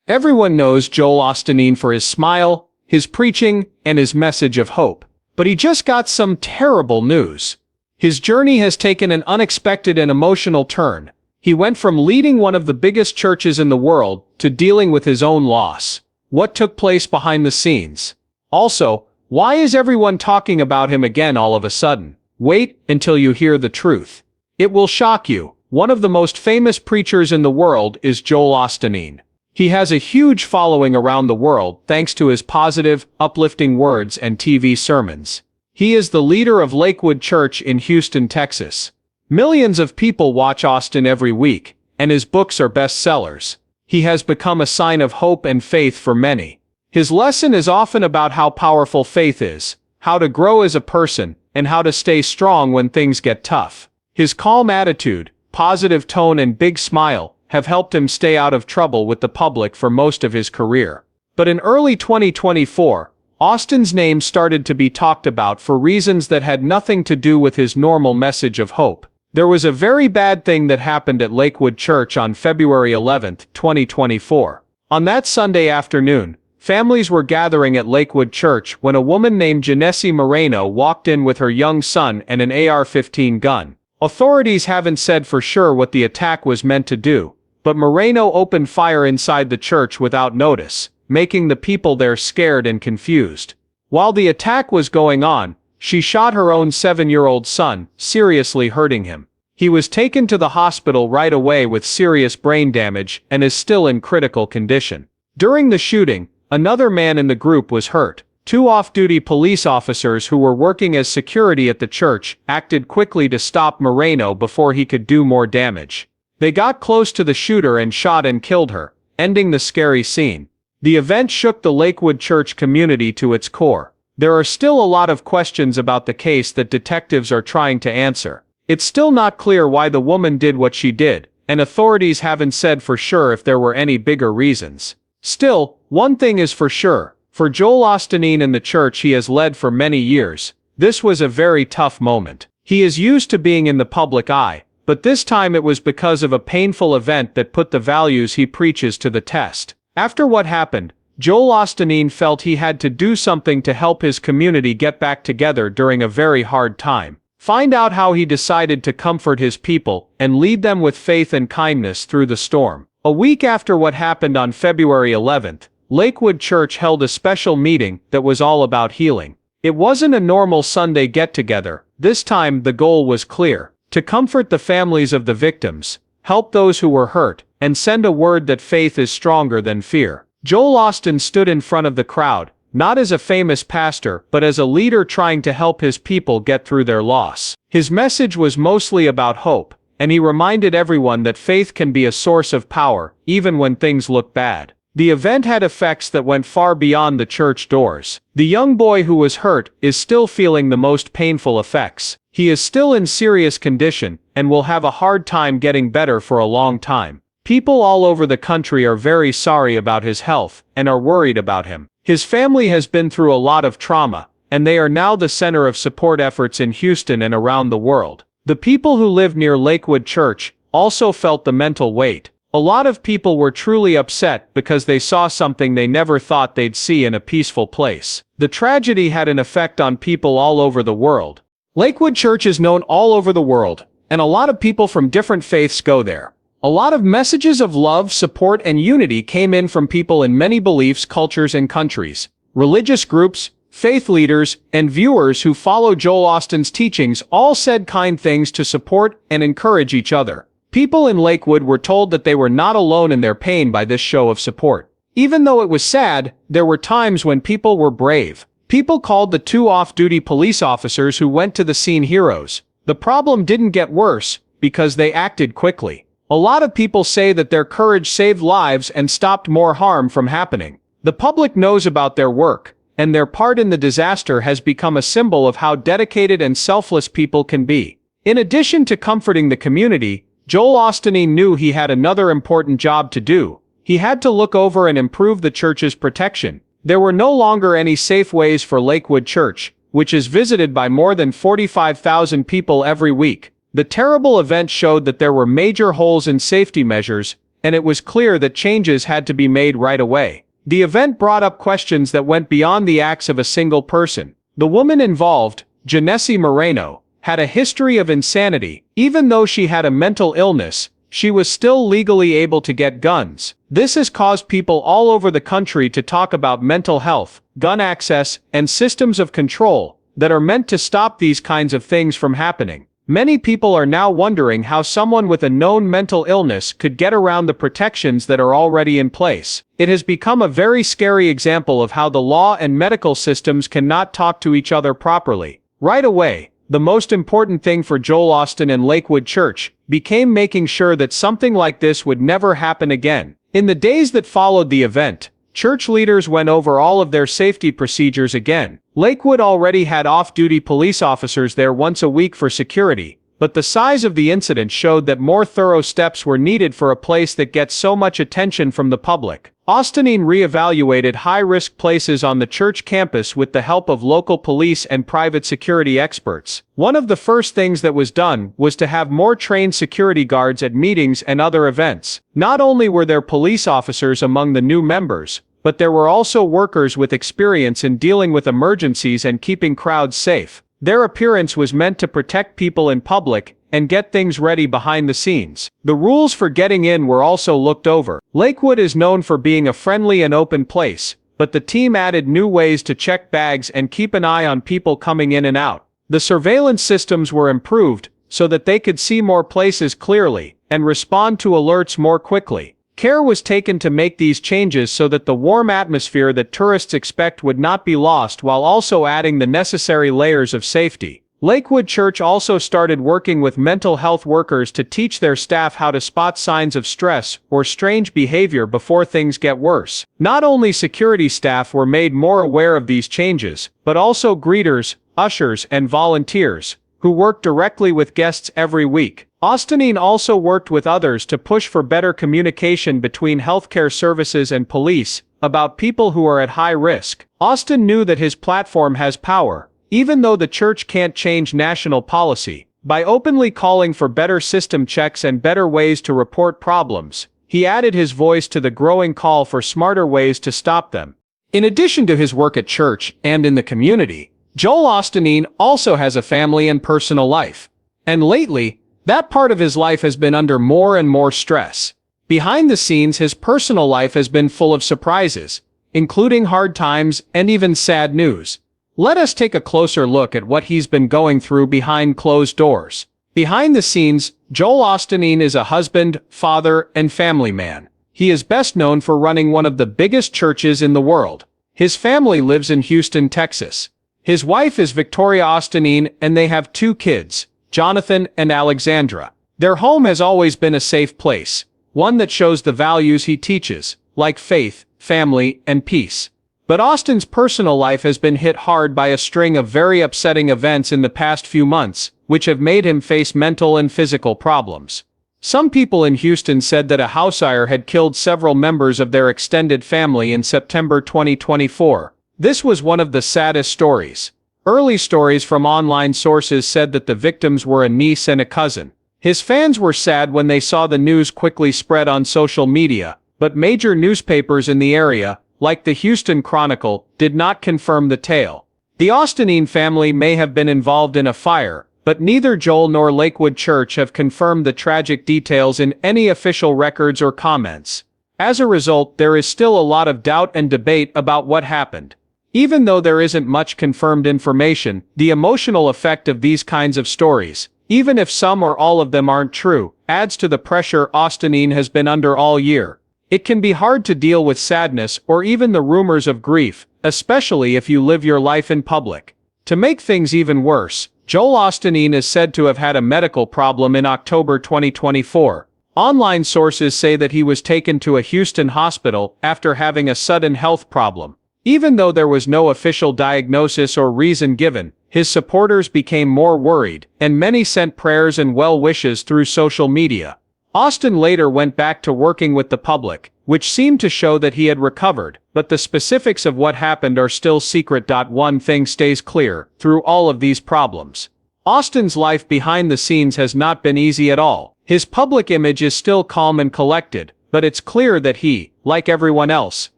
Everyone knows Joel Osteen for his smile, his preaching, and his message of hope. But he just got some terrible news. His journey has taken an unexpected and emotional turn. He went from leading one of the biggest churches in the world to dealing with his own loss. What took place behind the scenes? Also, why is everyone talking about him again all of a sudden? Wait until you hear the truth. It will shock you. One of the most famous preachers in the world is Joel Osteen. He has a huge following around the world thanks to his positive, uplifting words and TV sermons. He is the leader of Lakewood Church in Houston, Texas. Millions of people watch Osteen every week, and his books are bestsellers. He has become a sign of hope and faith for many. His lesson is often about how powerful faith is, how to grow as a person, and how to stay strong when things get tough. His calm attitude, positive tone and big smile have helped him stay out of trouble with the public for most of his career. But in early 2024, Osteen's name started to be talked about for reasons that had nothing to do with his normal message of hope. There was a very bad thing that happened at Lakewood Church on February 11, 2024. On that Sunday afternoon, families were gathering at Lakewood Church when a woman named Janessa Moreno walked in with her young son and an AR-15 gun. Authorities haven't said for sure what the attack was meant to do, but Moreno opened fire inside the church without notice, making the people there scared and confused. While the attack was going on, she shot her own 7-year-old son, seriously hurting him. He was taken to the hospital right away with serious brain damage and is still in critical condition. During the shooting, another man in the group was hurt. 2 off-duty police officers who were working as security at the church acted quickly to stop Moreno before he could do more damage. They got close to the shooter and shot and killed her, ending the scary scene. The event shook the Lakewood Church community to its core. There are still a lot of questions about the case that detectives are trying to answer. It's still not clear why the woman did what she did, and authorities haven't said for sure if there were any bigger reasons. Still, one thing is for sure. For Joel Osteen and the church he has led for many years, this was a very tough moment. He is used to being in the public eye, but this time it was because of a painful event that put the values he preaches to the test. After what happened, Joel Osteen felt he had to do something to help his community get back together during a very hard time. Find out how he decided to comfort his people and lead them with faith and kindness through the storm. A week after what happened on February 11th, Lakewood Church held a special meeting that was all about healing. It wasn't a normal Sunday get-together. This time the goal was clear: to comfort the families of the victims, help those who were hurt, and send a word that faith is stronger than fear. Joel Osteen stood in front of the crowd, not as a famous pastor but as a leader trying to help his people get through their loss. His message was mostly about hope, and he reminded everyone that faith can be a source of power, even when things look bad. The event had effects that went far beyond the church doors. The young boy who was hurt is still feeling the most painful effects. He is still in serious condition, and will have a hard time getting better for a long time. People all over the country are very sorry about his health, and are worried about him. His family has been through a lot of trauma, and they are now the center of support efforts in Houston and around the world. The people who live near Lakewood Church also felt the mental weight. A lot of people were truly upset because they saw something they never thought they'd see in a peaceful place. The tragedy had an effect on people all over the world. Lakewood Church is known all over the world, and a lot of people from different faiths go there. A lot of messages of love, support, and unity came in from people in many beliefs, cultures, and countries. Religious groups, faith leaders, and viewers who follow Joel Osteen's teachings all said kind things to support and encourage each other. People in Lakewood were told that they were not alone in their pain by this show of support. Even though it was sad, there were times when people were brave. People called the 2 off-duty police officers who went to the scene heroes. The problem didn't get worse because they acted quickly. A lot of people say that their courage saved lives and stopped more harm from happening. The public knows about their work, and their part in the disaster has become a symbol of how dedicated and selfless people can be. In addition to comforting the community, Joel Osteen knew he had another important job to do. He had to look over and improve the church's protection. There were no longer any safe ways for Lakewood Church, which is visited by more than 45,000 people every week. The terrible event showed that there were major holes in safety measures, and it was clear that changes had to be made right away. The event brought up questions that went beyond the acts of a single person. The woman involved, Janesse Moreno, had a history of insanity. Even though she had a mental illness, she was still legally able to get guns. This has caused people all over the country to talk about mental health, gun access, and systems of control that are meant to stop these kinds of things from happening. Many people are now wondering how someone with a known mental illness could get around the protections that are already in place. It has become a very scary example of how the law and medical systems cannot talk to each other properly. Right away, the most important thing for Joel Osteen and Lakewood Church became making sure that something like this would never happen again. In the days that followed the event, church leaders went over all of their safety procedures again. Lakewood already had off-duty police officers there once a week for security, but the size of the incident showed that more thorough steps were needed for a place that gets so much attention from the public. Osteen re-evaluated high-risk places on the church campus with the help of local police and private security experts. One of the first things that was done was to have more trained security guards at meetings and other events. Not only were there police officers among the new members, but there were also workers with experience in dealing with emergencies and keeping crowds safe. Their appearance was meant to protect people in public and get things ready behind the scenes. The rules for getting in were also looked over. Lakewood is known for being a friendly and open place, but the team added new ways to check bags and keep an eye on people coming in and out. The surveillance systems were improved so that they could see more places clearly and respond to alerts more quickly. Care was taken to make these changes so that the warm atmosphere that tourists expect would not be lost, while also adding the necessary layers of safety. Lakewood Church also started working with mental health workers to teach their staff how to spot signs of stress or strange behavior before things get worse. Not only security staff were made more aware of these changes, but also greeters, ushers, and volunteers, who worked directly with guests every week. Osteen also worked with others to push for better communication between healthcare services and police about people who are at high risk. Osteen knew that his platform has power, even though the church can't change national policy. By openly calling for better system checks and better ways to report problems, he added his voice to the growing call for smarter ways to stop them. In addition to his work at church and in the community, Joel Osteen also has a family and personal life. And lately, that part of his life has been under more and more stress. Behind the scenes, his personal life has been full of surprises, including hard times and even sad news. Let us take a closer look at what he's been going through behind closed doors. Behind the scenes, Joel Osteen is a husband, father, and family man. He is best known for running one of the biggest churches in the world. His family lives in Houston, Texas. His wife is Victoria Osteen, and they have 2 kids, Jonathan and Alexandra. Their home has always been a safe place, one that shows the values he teaches, like faith, family, and peace. But Osteen's personal life has been hit hard by a string of very upsetting events in the past few months, which have made him face mental and physical problems. Some people in Houston said that a house fire had killed several members of their extended family in September 2024. This was one of the saddest stories. Early stories from online sources said that the victims were a niece and a cousin. His fans were sad when they saw the news quickly spread on social media, but major newspapers in the area, like the Houston Chronicle, did not confirm the tale. The Osteen family may have been involved in a fire, but neither Joel nor Lakewood Church have confirmed the tragic details in any official records or comments. As a result, there is still a lot of doubt and debate about what happened. Even though there isn't much confirmed information, the emotional effect of these kinds of stories, even if some or all of them aren't true, adds to the pressure Osteen has been under all year. It can be hard to deal with sadness or even the rumors of grief, especially if you live your life in public. To make things even worse, Joel Osteen is said to have had a medical problem in October 2024. Online sources say that he was taken to a Houston hospital after having a sudden health problem. Even though there was no official diagnosis or reason given, his supporters became more worried, and many sent prayers and well wishes through social media. Osteen later went back to working with the public, which seemed to show that he had recovered, but the specifics of what happened are still secret. One thing stays clear through all of these problems. Osteen's life behind the scenes has not been easy at all. His public image is still calm and collected, but it's clear that he, like everyone else,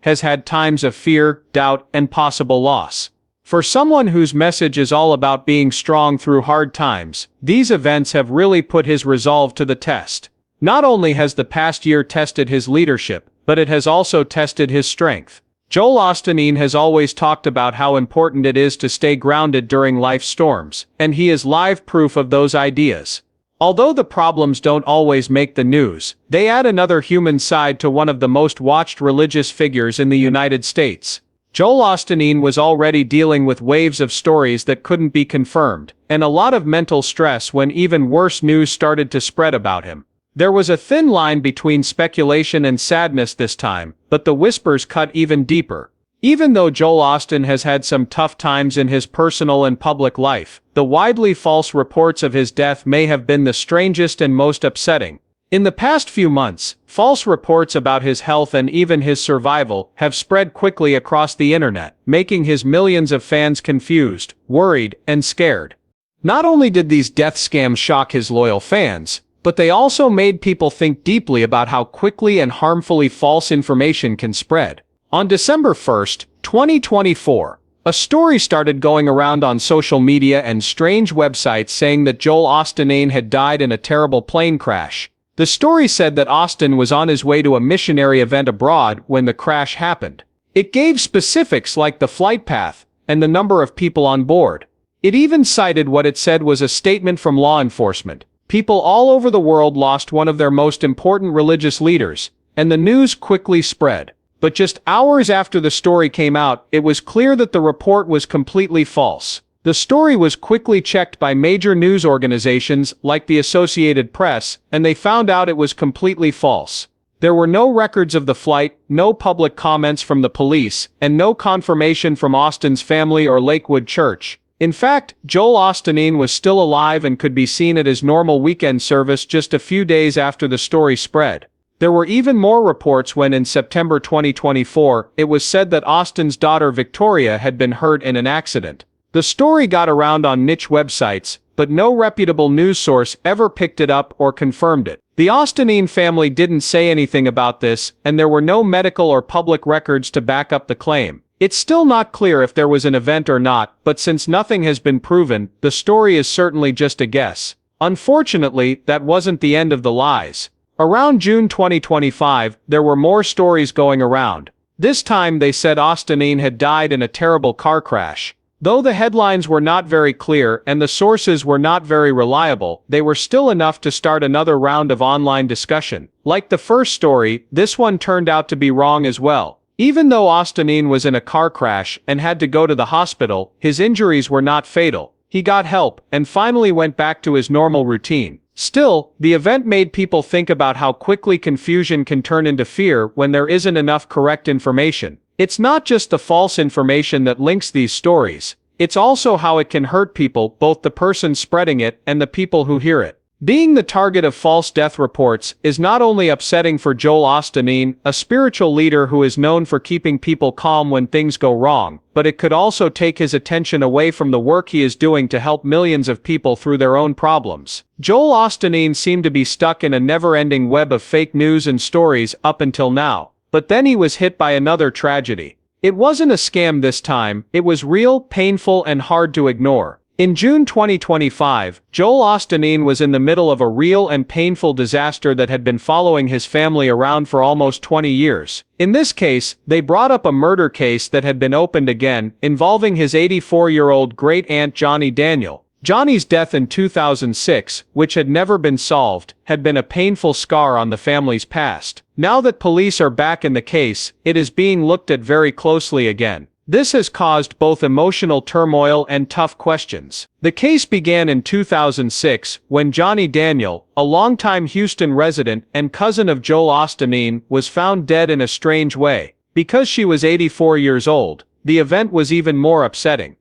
has had times of fear, doubt, and possible loss. For someone whose message is all about being strong through hard times, these events have really put his resolve to the test. Not only has the past year tested his leadership, but it has also tested his strength. Joel Osteen has always talked about how important it is to stay grounded during life's storms, and he is live proof of those ideas. Although the problems don't always make the news, they add another human side to one of the most watched religious figures in the United States. Joel Osteen was already dealing with waves of stories that couldn't be confirmed, and a lot of mental stress when even worse news started to spread about him. There was a thin line between speculation and sadness this time, but the whispers cut even deeper. Even though Joel Osteen has had some tough times in his personal and public life, the widely false reports of his death may have been the strangest and most upsetting. In the past few months, false reports about his health and even his survival have spread quickly across the internet, making his millions of fans confused, worried, and scared. Not only did these death scams shock his loyal fans, but they also made people think deeply about how quickly and harmfully false information can spread. On December 1st, 2024, a story started going around on social media and strange websites saying that Joel Osteen had died in a terrible plane crash. The story said that Osteen was on his way to a missionary event abroad when the crash happened. It gave specifics like the flight path and the number of people on board. It even cited what it said was a statement from law enforcement. People all over the world lost one of their most important religious leaders, and the news quickly spread. But just hours after the story came out, it was clear that the report was completely false. The story was quickly checked by major news organizations like the Associated Press, and they found out it was completely false. There were no records of the flight, no public comments from the police, and no confirmation from Osteen's family or Lakewood Church. In fact, Joel Osteen was still alive and could be seen at his normal weekend service just a few days after the story spread. There were even more reports when in September 2024, it was said that Osteen's daughter Victoria had been hurt in an accident. The story got around on niche websites, but no reputable news source ever picked it up or confirmed it. The Osteen family didn't say anything about this, and there were no medical or public records to back up the claim. It's still not clear if there was an event or not, but since nothing has been proven, the story is certainly just a guess. Unfortunately, that wasn't the end of the lies. Around June 2025, there were more stories going around. This time they said Osteen had died in a terrible car crash. Though the headlines were not very clear and the sources were not very reliable, they were still enough to start another round of online discussion. Like the first story, this one turned out to be wrong as well. Even though Osteen was in a car crash and had to go to the hospital, his injuries were not fatal. He got help and finally went back to his normal routine. Still, the event made people think about how quickly confusion can turn into fear when there isn't enough correct information. It's not just the false information that links these stories, it's also how it can hurt people, both the person spreading it and the people who hear it. Being the target of false death reports is not only upsetting for Joel Osteen, a spiritual leader who is known for keeping people calm when things go wrong, but it could also take his attention away from the work he is doing to help millions of people through their own problems. Joel Osteen seemed to be stuck in a never-ending web of fake news and stories up until now. But then he was hit by another tragedy. It wasn't a scam this time, it was real, painful, and hard to ignore. In June 2025, Joel Osteen was in the middle of a real and painful disaster that had been following his family around for almost 20 years. In this case, they brought up a murder case that had been opened again, involving his 84-year-old great-aunt Johnny Daniel. Johnny's death in 2006, which had never been solved, had been a painful scar on the family's past. Now that police are back in the case, it is being looked at very closely again. This has caused both emotional turmoil and tough questions. The case began in 2006 when Johnny Daniel, a longtime Houston resident and cousin of Joel Osteen, was found dead in a strange way. Because she was 84 years old, the event was even more upsetting.